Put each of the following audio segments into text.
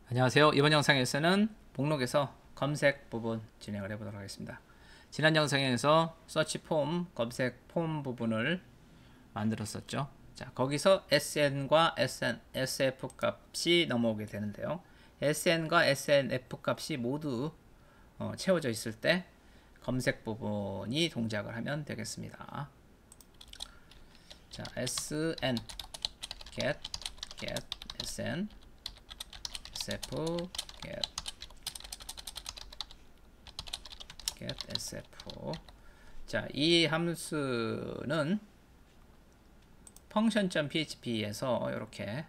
안녕하세요. 이번 영상에서는 목록에서 검색 부분 진행을 해보도록 하겠습니다. 지난 영상에서 서치 폼, 검색 폼 부분을 만들었었죠. 자, 거기서 SN과 SF 값이 넘어오게 되는데요. SN과 SNF 값이 모두 채워져 있을 때 검색 부분이 동작을 하면 되겠습니다. 자, SN get SN SF get SF. 자, 이 함수는 function.php에서 이렇게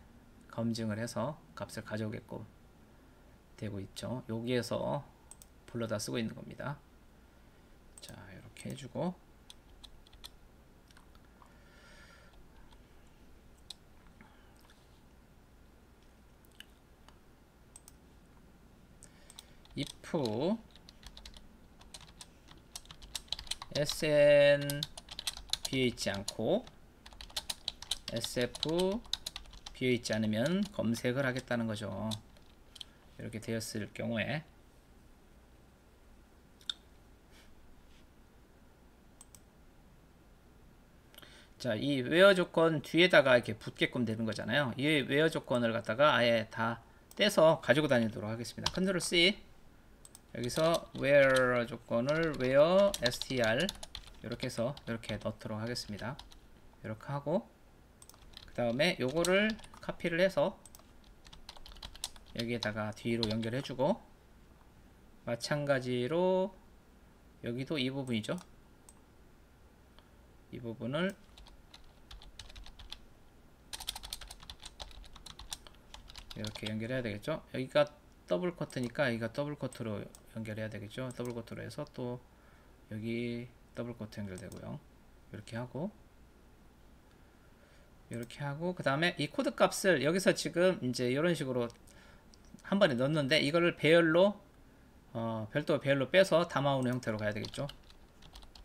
검증을 해서 값을 가져오게끔 되고 있죠. 여기에서 불러다 쓰고 있는 겁니다. 자, 이렇게 해주고 if sn 비어있지 않고 sf 비어있지 않으면 검색을 하겠다는 거죠. 이렇게 되었을 경우에 자, 이 where 조건 뒤에다가 이렇게 붙게끔 되는 거잖아요. 이 where 조건을 갖다가 아예 다 떼서 가지고 다니도록 하겠습니다. 컨트롤 C. 여기서 where 조건을 where str 이렇게 해서 이렇게 넣도록 하겠습니다. 이렇게 하고 그 다음에 요거를 카피를 해서 여기에다가 뒤로 연결해 주고 마찬가지로 여기도 이 부분이죠. 이 부분을 이렇게 연결해야 되겠죠. 여기가 더블 커트니까 여기가 더블 커트로 연결해야 되겠죠. 더블 커트로 해서 또 여기 더블 커트 연결되고요. 이렇게 하고 그 다음에 이 코드 값을 여기서 지금 이제 이런 식으로 한 번에 넣는데 이거를 배열로 별도 배열로 빼서 담아오는 형태로 가야 되겠죠.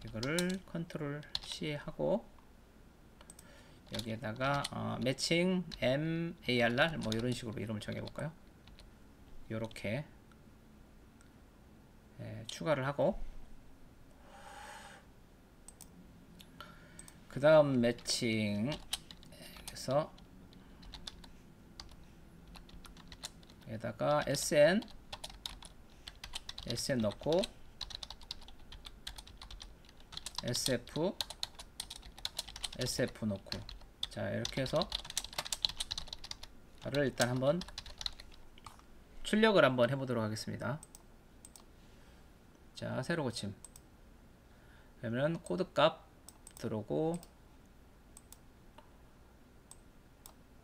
이거를 컨트롤 C 하고 여기에다가 매칭 MARR 뭐 이런 식으로 이름을 정해볼까요? 요렇게 추가를 하고 그 다음 매칭 에서 에다가 SN 넣고 SF 넣고 자, 이렇게 해서 를 일단 한번 출력을 한번 해보도록 하겠습니다. 자, 새로 고침. 그러면 코드 값 들어오고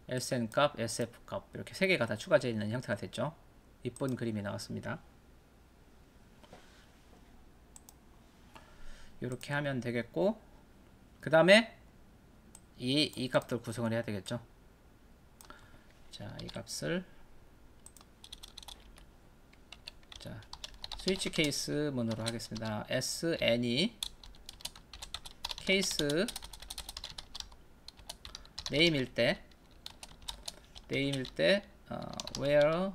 SN 값, SF 값 이렇게 세 개가 다 추가되어 있는 형태가 됐죠. 이쁜 그림이 나왔습니다. 이렇게 하면 되겠고 그 다음에 이 값들 구성을 해야 되겠죠. 자, 이 값을 자, 스위치 케이스 문으로 하겠습니다. SN이 케이스 네임일 때 where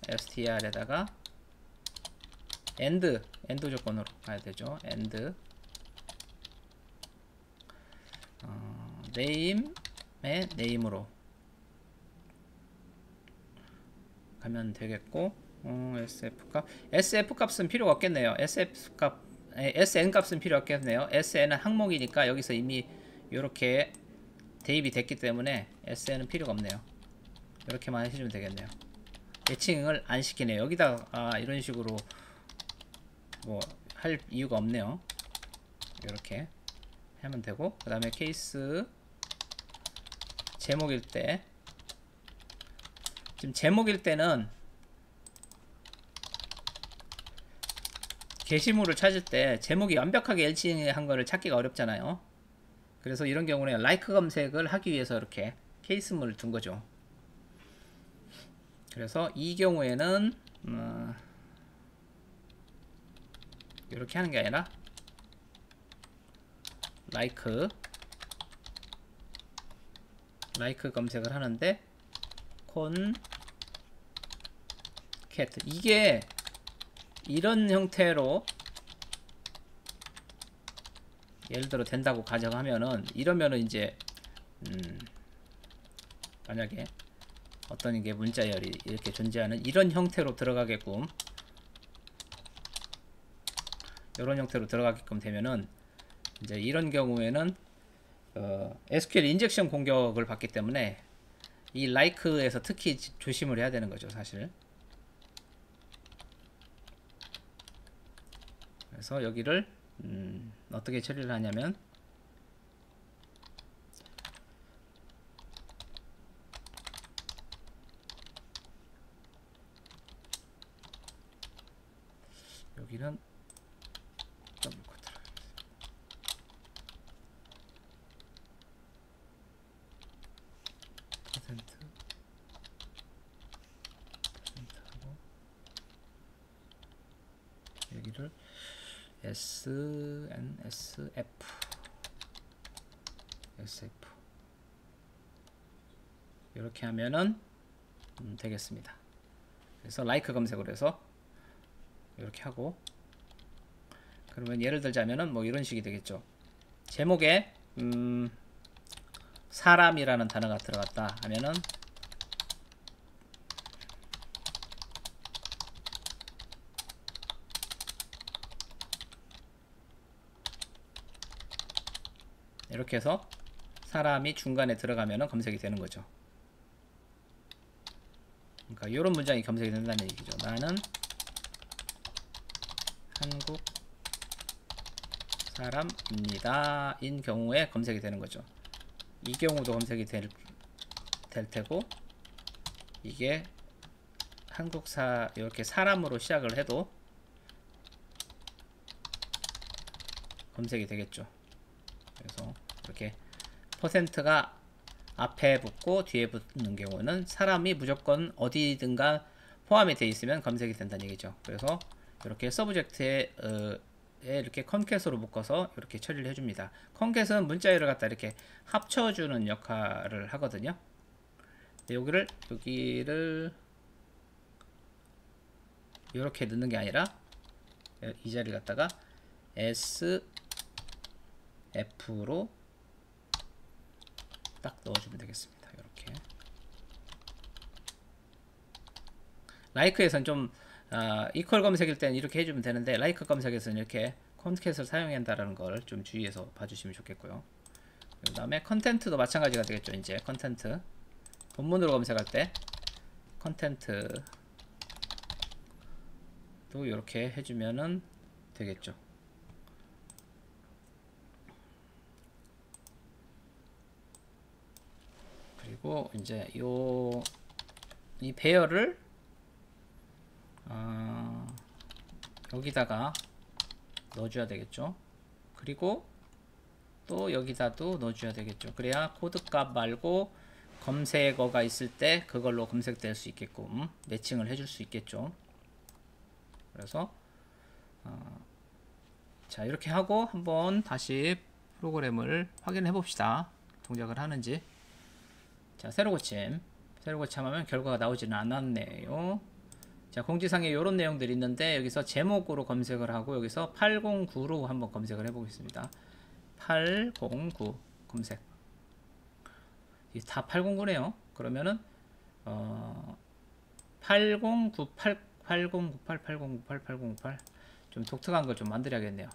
str에다가 end 조건으로 가야 되죠. end name의 name으로 가면 되겠고 SF 값은 필요가 없겠네요. SN 값은 필요 없겠네요. SN은 항목이니까 여기서 이미 이렇게 대입이 됐기 때문에 SN은 필요가 없네요. 이렇게만 해주면 되겠네요. 매칭을 안 시키네요. 여기다 이런 식으로 뭐 할 이유가 없네요. 이렇게 하면 되고 그 다음에 케이스 제목일 때 지금 제목일 때는 게시물을 찾을 때 제목이 완벽하게 일치한 거를 찾기가 어렵잖아요. 그래서 이런 경우는 like 검색을 하기 위해서 이렇게 케이스물을 둔 거죠. 그래서 이 경우에는 이렇게 하는 게 아니라 like 검색을 하는데 콘 cat 이게 이런 형태로 예를 들어 된다고 가정하면은 이러면은 이제 만약에 어떤 게 문자열이 이렇게 존재하는 이런 형태로 들어가게끔 이런 형태로 들어가게끔 되면은 이제 이런 경우에는 SQL 인젝션 공격을 받기 때문에 이 like에서 특히 조심을 해야 되는 거죠, 사실. 그래서 여기를 어떻게 처리를 하냐면 여기는 더블 코트를 퍼센트하고 여기를 SNSF SF 이렇게 하면은 되겠습니다. 그래서 like 검색을 해서 이렇게 하고 그러면 예를 들자면은 뭐 이런 식이 되겠죠. 제목에 사람이라는 단어가 들어갔다 하면은 이렇게 해서 사람이 중간에 들어가면은 검색이 되는 거죠. 그러니까 이런 문장이 검색이 된다는 얘기죠. 나는 한국 사람입니다 인 경우에 검색이 되는 거죠. 이 경우도 검색이 될 테고 이게 한국사 이렇게 사람으로 시작을 해도 검색이 되겠죠. 그래서 이렇게 퍼센트가 앞에 붙고 뒤에 붙는 경우는 사람이 무조건 어디든가 포함이 되어 있으면 검색이 된다는 얘기죠. 그래서 이렇게 서브젝트에 이렇게 컨캣으로 묶어서 이렇게 처리를 해줍니다. 컨캣은 문자열을 갖다 이렇게 합쳐주는 역할을 하거든요. 여기를 이렇게 넣는 게 아니라 이 자리를 갖다가 SF로 딱 넣어주면 되겠습니다. 이렇게 라이크에서는 좀 이퀄 검색일 때는 이렇게 해주면 되는데 라이크 검색에서는 이렇게 컨캣을 사용해야 한다는 걸 좀 주의해서 봐주시면 좋겠고요. 그 다음에 컨텐트도 마찬가지가 되겠죠. 이제 컨텐트 본문으로 검색할 때 컨텐트도 이렇게 해주면은 되겠죠. 그리고 이제 이 배열을 여기다가 넣어줘야 되겠죠. 그리고 또 여기다도 넣어줘야 되겠죠. 그래야 코드값 말고 검색어가 있을 때 그걸로 검색될 수 있게끔 매칭을 해줄 수 있겠죠. 그래서 자 이렇게 하고 한번 다시 프로그램을 확인해 봅시다. 동작을 하는지. 자 새로 고침하면 결과가 나오지는 않았네요. 자 공지사항에 이런 내용들이 있는데 여기서 제목으로 검색을 하고 여기서 809로 한번 검색을 해 보겠습니다. 809 검색. 이게 다 809네요. 그러면은 8098 8098 8098 8098 좀 독특한 걸 좀 만들어야겠네요.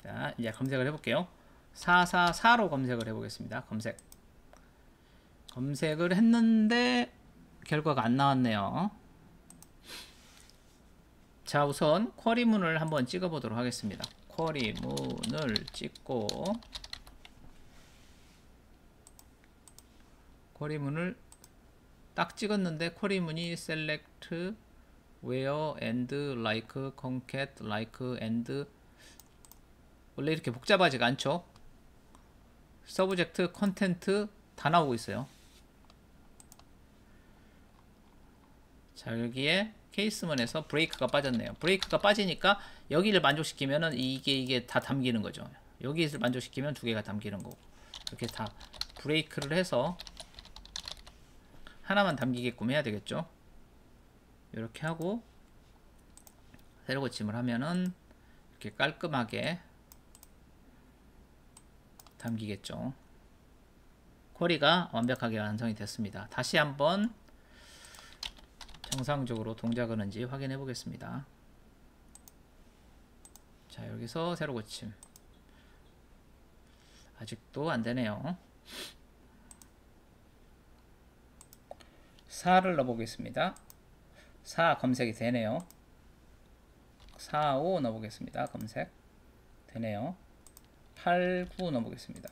자 이제 검색을 해볼게요. 444로 검색을 해보겠습니다. 검색을 했는데 결과가 안 나왔네요. 자 우선 쿼리문을 한번 찍어 보도록 하겠습니다. 쿼리문을 찍고 쿼리문을 딱 찍었는데 쿼리문이 select where and like concat, like and 원래 이렇게 복잡하지가 않죠. 서브젝트, 컨텐트 다 나오고 있어요. 자, 여기에 케이스문에서 브레이크가 빠졌네요. 브레이크가 빠지니까 여기를 만족시키면은 이게 다 담기는 거죠. 여기를 만족시키면 두 개가 담기는 거고, 이렇게 다 브레이크를 해서 하나만 담기게끔 해야 되겠죠. 이렇게 하고 세로 고침을 하면은 이렇게 깔끔하게 담기겠죠. 쿼리가 완벽하게 완성이 됐습니다. 다시 한번 정상적으로 동작하는지 확인해 보겠습니다. 자, 여기서 세로 고침. 아직도 안 되네요. 4를 넣어 보겠습니다. 4 검색이 되네요. 4, 5 넣어 보겠습니다. 검색 되네요. 8, 9 넣어 보겠습니다.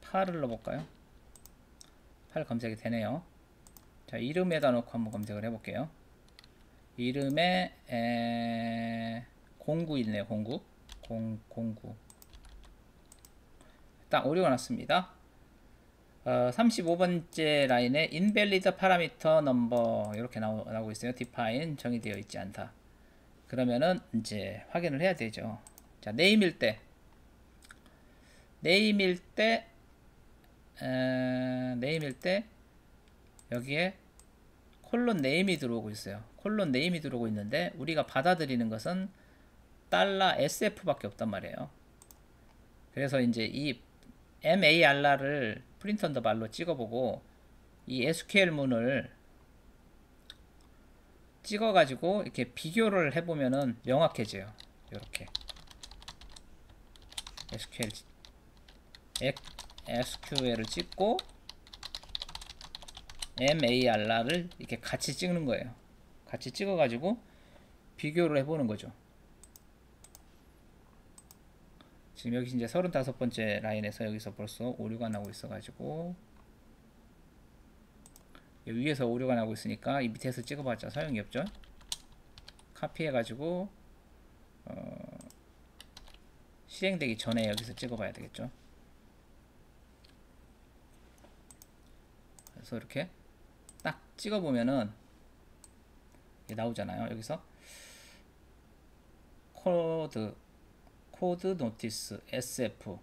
8을 넣어 볼까요? 8 검색이 되네요. 자, 이름에다 놓고 한번 검색을 해볼게요. 이름에 09 있네요. 09 딱 오류가 났습니다. 35번째 라인에 invalid parameter number 이렇게 나오고 있어요. define 정의되어 있지 않다. 그러면은 이제 확인을 해야 되죠. 자, name일 때 여기에 콜론 네임이 들어오고 있어요. 콜론 네임이 들어오고 있는데 우리가 받아들이는 것은 $SF 밖에 없단 말이에요. 그래서 이제 이 MARR을 프린트 언더 발로 찍어보고 이 SQL문을 찍어가지고 이렇게 비교를 해보면은 명확해져요. 이렇게 SQL을 찍고 MARR을 이렇게 같이 찍는 거예요. 같이 찍어가지고 비교를 해보는 거죠. 지금 여기 이제 35번째 라인에서 여기서 벌써 오류가 나고 있어가지고 위에서 오류가 나고 있으니까 이 밑에서 찍어봤자 소용이 없죠. 카피해가지고 실행되기 전에 여기서 찍어봐야 되겠죠. 그래서 이렇게 딱 찍어보면은 나오잖아요. 여기서 코드 노티스 SF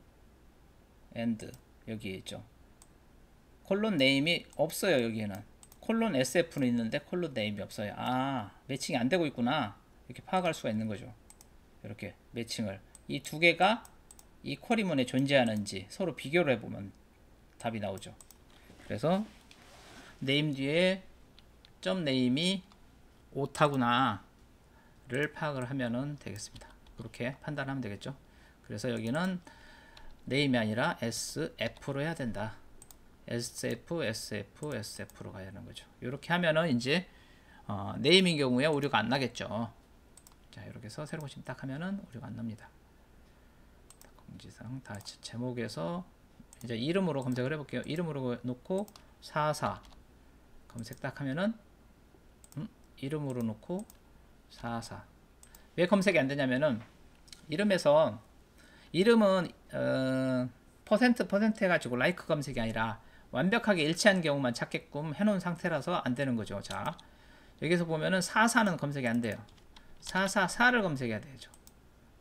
엔드 여기에 있죠. 콜론 네임이 없어요. 여기에는 콜론 SF는 있는데 콜론 네임이 없어요. 아, 매칭이 안 되고 있구나. 이렇게 파악할 수가 있는 거죠. 이렇게 매칭을 이 두 개가 이 쿼리문에 존재하는지 서로 비교를 해보면 답이 나오죠. 그래서 네임 뒤에 점 네임이 오타구나 를 파악을 하면은 되겠습니다. 그렇게 판단하면 되겠죠. 그래서 여기는 네임이 아니라 SF로 해야 된다. SF로 가야 하는 거죠. 이렇게 하면은 이제 네임인 경우에 오류가 안 나겠죠. 자, 이렇게 해서 새로 고침 딱 하면은 오류가 안 납니다. 공지사항 다 제목에서 이제 이름으로 검색을 해볼게요. 이름으로 놓고 44 검색 딱 하면은 이름으로 놓고 44 왜 검색이 안 되냐면은 이름에서 이름은 퍼센트 해가지고 라이크 검색이 아니라 완벽하게 일치한 경우만 찾게끔 해놓은 상태라서 안 되는 거죠. 자, 여기서 보면은 44는 검색이 안 돼요. 444를 검색해야 되죠.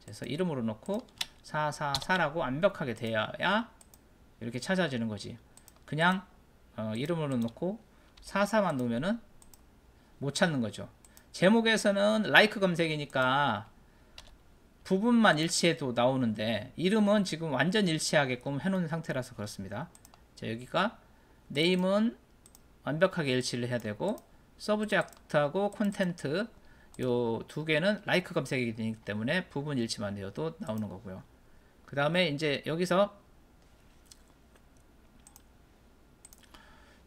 그래서 이름으로 놓고 444라고 완벽하게 되어야 이렇게 찾아지는 거지. 그냥 이름으로 놓고 44만 놓으면은 못 찾는 거죠. 제목에서는 라이크 검색이니까 부분만 일치해도 나오는데 이름은 지금 완전 일치하게끔 해놓은 상태라서 그렇습니다. 자, 여기가 네임은 완벽하게 일치를 해야 되고 서브젝트하고 콘텐트 요 두 개는 라이크 검색이기 때문에 부분 일치만 되어도 나오는 거고요. 그 다음에 이제 여기서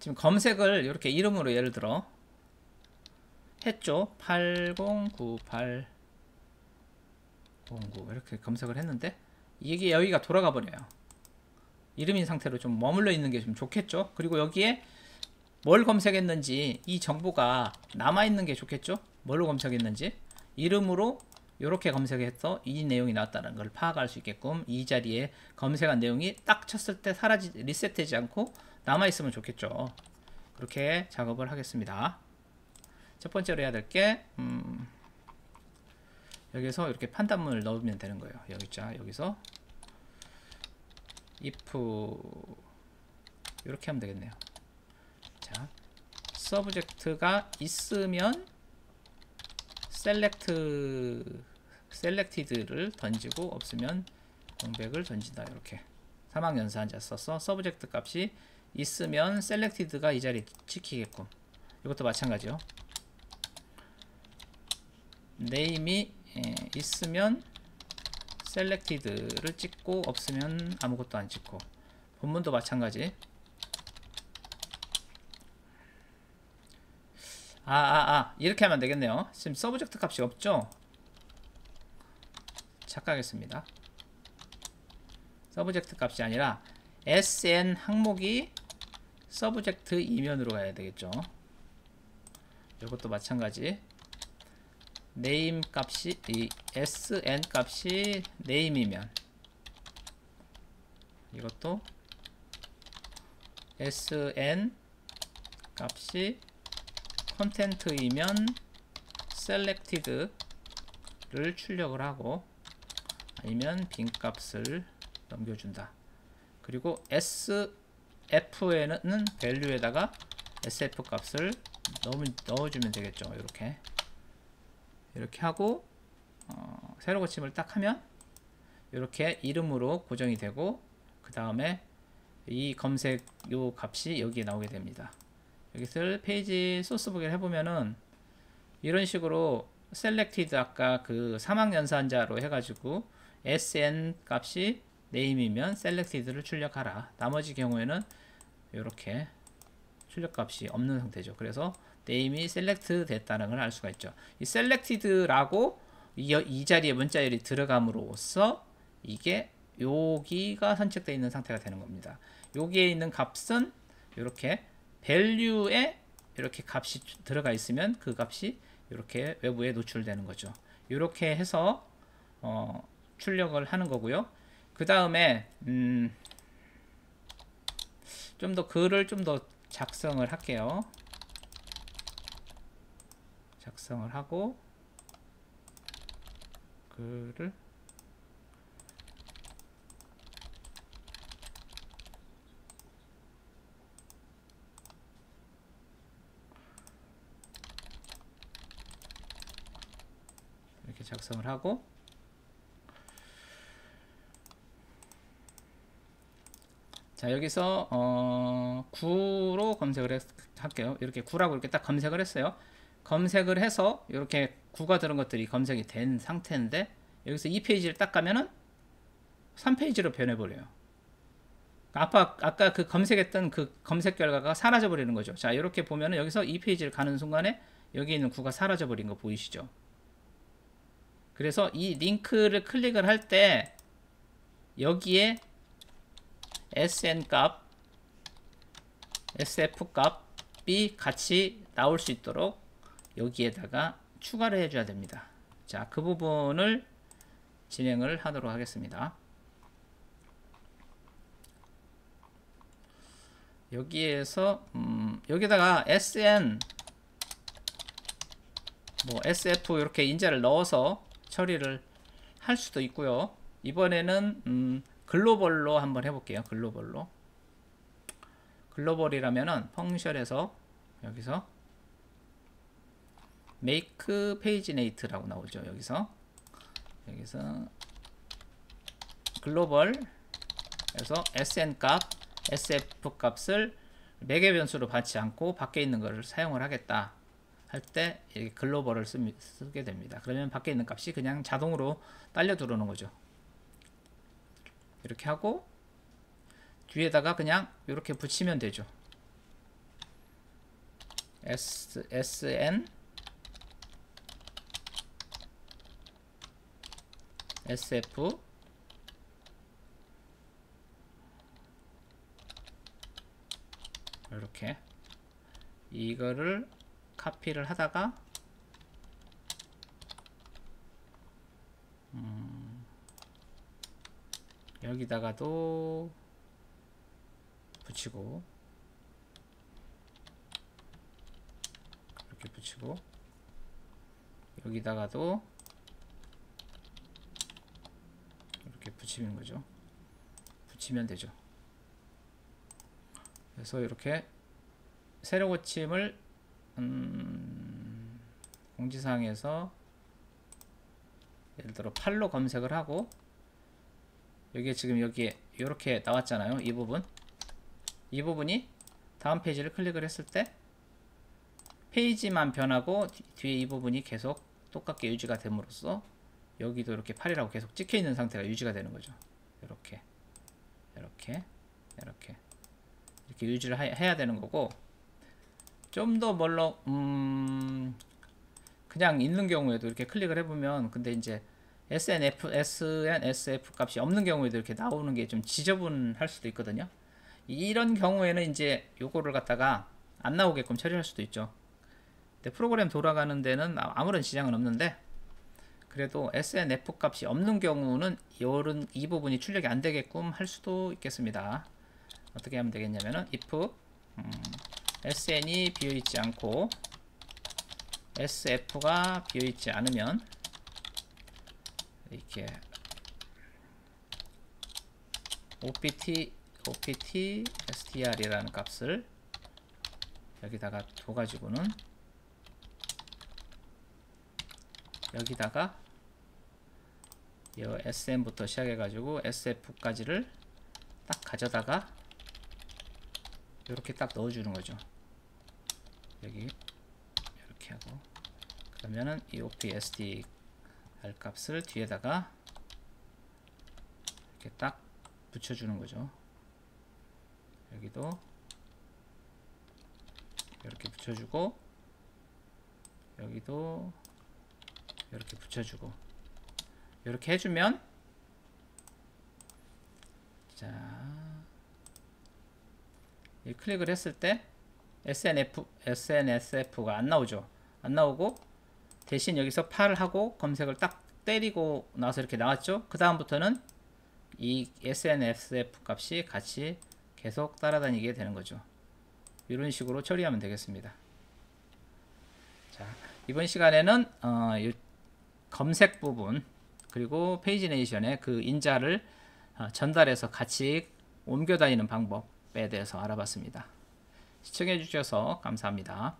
지금 검색을 이렇게 이름으로 예를 들어 했죠. 809809 이렇게 검색을 했는데 이게 여기가 돌아가 버려요. 이름인 상태로 좀 머물러 있는 게 좀 좋겠죠. 그리고 여기에 뭘 검색했는지 이 정보가 남아 있는 게 좋겠죠. 뭘로 검색했는지 이름으로 이렇게 검색해서 이 내용이 나왔다는 걸 파악할 수 있게끔 이 자리에 검색한 내용이 딱 쳤을 때 리셋되지 않고 남아있으면 좋겠죠. 그렇게 작업을 하겠습니다. 첫 번째로 해야 될 게 여기서 이렇게 판단문을 넣으면 되는 거예요. 여기 있죠. 여기서 if 이렇게 하면 되겠네요. 자, 서브젝트가 있으면 selected를 던지고 없으면 공백을 던진다. 이렇게 사망연산자 써서 서브젝트 값이 있으면 selected가 이 자리에 찍히게끔. 이것도 마찬가지요. name이 있으면 selected를 찍고 없으면 아무것도 안 찍고. 본문도 마찬가지. 이렇게 하면 되겠네요. 지금 서브젝트 값이 없죠? 착각했습니다. 서브젝트 값이 아니라 sn 항목이 서브젝트 이면으로 가야 되겠죠. 이것도 마찬가지. name 값이 이 sn 값이 name이면 이것도 sn 값이 컨텐트이면 selected를 출력을 하고 아니면 빈 값을 넘겨준다. 그리고 sf에는 value에다가 sf 값을 넣어주면 되겠죠. 이렇게 하고 세로 고침을 딱 하면 이렇게 이름으로 고정이 되고 그 다음에 이 검색 요 값이 여기에 나오게 됩니다. 여기서 페이지 소스북을 해보면은 이런 식으로 selected 아까 그 사망연산자로 해가지고 sn 값이 name이면 selected를 출력하라. 나머지 경우에는 이렇게 출력 값이 없는 상태죠. 그래서 name이 select 됐다는 걸 알 수가 있죠. 이 selected라고 이 자리에 문자열이 들어감으로써 이게 여기가 선택되어 있는 상태가 되는 겁니다. 여기에 있는 값은 이렇게 value에 이렇게 값이 들어가 있으면 그 값이 이렇게 외부에 노출되는 거죠. 이렇게 해서 출력을 하는 거고요. 그 다음에 좀 더 글을 좀 더 작성을 할게요. 작성을 하고 글을 이렇게 작성을 하고 자 여기서 9로 검색을 할게요. 이렇게 9라고 이렇게 딱 검색을 했어요. 검색을 해서 이렇게 9가 들은 것들이 검색이 된 상태인데 여기서 이 페이지를 딱 가면은 3페이지로 변해버려요. 아까 그 검색했던 그 검색 결과가 사라져 버리는 거죠. 자 이렇게 보면은 여기서 이 페이지를 가는 순간에 여기 있는 9가 사라져 버린 거 보이시죠? 그래서 이 링크를 클릭을 할 때 여기에 sn 값, sf 값이 같이 나올 수 있도록 여기에다가 추가를 해줘야 됩니다. 자, 그 부분을 진행을 하도록 하겠습니다. 여기에서 여기다가 sn sf 이렇게 인자를 넣어서 처리를 할 수도 있고요. 이번에는 글로벌로 한번 해볼게요. 글로벌이라면은 펑션에서 여기서 make page nate라고 나오죠. 여기서 글로벌에서 sn 값, sf 값을 매개 변수로 받지 않고 밖에 있는 것을 사용을 하겠다 할 때 글로벌을 쓰게 됩니다. 그러면 밖에 있는 값이 그냥 자동으로 딸려 들어오는 거죠. 이렇게 하고 뒤에다가 그냥 이렇게 붙이면 되죠. sn sf 이렇게 이거를 카피를 하다가 여기다가도 붙이고 이렇게 붙이고 여기다가도 이렇게 붙이는 거죠. 붙이면 되죠. 그래서 이렇게 세로 고침을 공지사항에서 예를 들어 8로 검색을 하고 여기에 지금 여기에 이렇게 나왔잖아요. 이 부분이 다음 페이지를 클릭을 했을 때 페이지만 변하고 뒤에 이 부분이 계속 똑같게 유지가 됨으로써 여기도 이렇게 8이라고 계속 찍혀 있는 상태가 유지가 되는 거죠. 이렇게 유지를 해야 되는 거고, 좀 더 뭘로 그냥 있는 경우에도 이렇게 클릭을 해보면, 근데 이제 SNSF 값이 없는 경우에도 이렇게 나오는 게 좀 지저분할 수도 있거든요. 이런 경우에는 이제 요거를 갖다가 안 나오게끔 처리할 수도 있죠. 근데 프로그램 돌아가는 데는 아무런 지장은 없는데, 그래도 SNF 값이 없는 경우는 이 부분이 출력이 안 되게끔 할 수도 있겠습니다. 어떻게 하면 되겠냐면은 if SN이 비어있지 않고 SF가 비어있지 않으면 이렇게 opt str이라는 값을 여기다가 둬가지고는 여기다가 이 SN부터 시작해가지고 SF까지를 딱 가져다가 이렇게 딱 넣어주는 거죠. 여기 이렇게 하고, 그러면은 이 opstr 값을 뒤에다가 이렇게 딱 붙여주는 거죠. 여기도 이렇게 붙여주고 여기도 이렇게 붙여주고 이렇게 해주면, 자, 이 클릭을 했을 때 SNSF가 안 나오죠. 안 나오고 대신 여기서 8 하고 검색을 딱 때리고 나서 이렇게 나왔죠. 그 다음부터는 이 SNSF 값이 같이 계속 따라다니게 되는 거죠. 이런 식으로 처리하면 되겠습니다. 자, 이번 시간에는 이 검색 부분 그리고 페이지네이션의 그 인자를 전달해서 같이 옮겨 다니는 방법에 대해서 알아봤습니다. 시청해 주셔서 감사합니다.